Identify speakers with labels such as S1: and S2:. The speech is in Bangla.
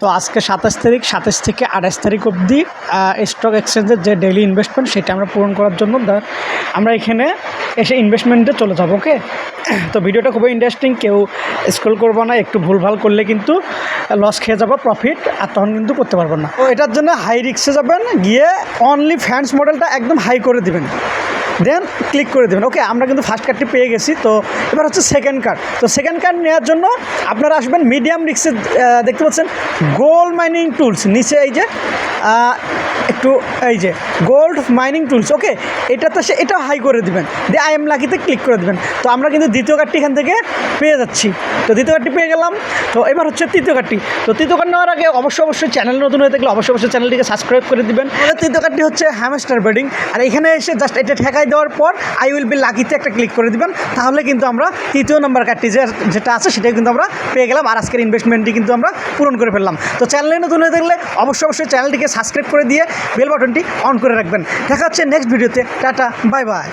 S1: তো আজকে 27 তারিখ, 27 থেকে 28 তারিখ অবধি স্টক এক্সচেঞ্জের যে ডেইলি ইনভেস্টমেন্ট সেটা আমরা পূরণ করার জন্য আমরা এখানে এসে ইনভেস্টমেন্টে চলে যাব। ওকে, তো ভিডিওটা খুবই ইন্টারেস্টিং, কেউ স্ক্রল করবো না, একটু ভুলভাল করলে কিন্তু লস খেয়ে যাবো, প্রফিট আর তখন কিন্তু করতে পারবো না। তো এটার জন্য হাই রিস্কে যাবেন, গিয়ে অনলি ফ্যান্স মডেলটা একদম হাই করে দিবেন, দেন ক্লিক করে দেবেন। ওকে, আমরা কিন্তু ফার্স্ট কার্ডটি পেয়ে গেছি। তো এবার হচ্ছে সেকেন্ড কার্ড। তো সেকেন্ড কার্ড নেওয়ার জন্য আপনারা আসবেন মিডিয়াম রিস্কে, দেখতে পাচ্ছেন গোল্ড মাইনিং টুলস নিচে, এই যে একটু এই যে গোল্ড মাইনিং টুলস। ওকে, এটা হাই করে দিবেন, দিয়ে আই এম লাকিতে ক্লিক করে দেবেন। তো আমরা কিন্তু দ্বিতীয় কার্ডটি এখান থেকে পেয়ে যাচ্ছি। তো দ্বিতীয় কার্ডটি পেয়ে গেলাম। তো এবার হচ্ছে তৃতীয় কার্ডটি। তো তৃতীয় কার্ড নেওয়ার আগে অবশ্যই চ্যানেল নতুন হয়ে থাকলে অবশ্যই চ্যানেলটিকে সাবস্ক্রাইব করে দিবেন। তৃতীয় কার্ডটি হচ্ছে হ্যামস্টার ব্রিডিং, আর এখানে এসে জাস্ট এটা ঠেকাই দেওয়ার পর আই উইল বি লাকিতে একটা ক্লিক করে দিবেন। তাহলে কিন্তু আমরা তৃতীয় নম্বর কার্ডটি যেটা আছে সেটাই কিন্তু আমরা পেয়ে গেলাম, আর আজকের ইনভেস্টমেন্টটি কিন্তু আমরা পূরণ করে ফেললাম। তো চ্যানেলে নতুন হয়ে থাকলে অবশ্যই চ্যানেলটিকে সাবস্ক্রাইব করে দিয়ে বেল বাটনটি অন করে রাখবেন। দেখা হচ্ছে নেক্সট ভিডিওতে। Tata, bye bye.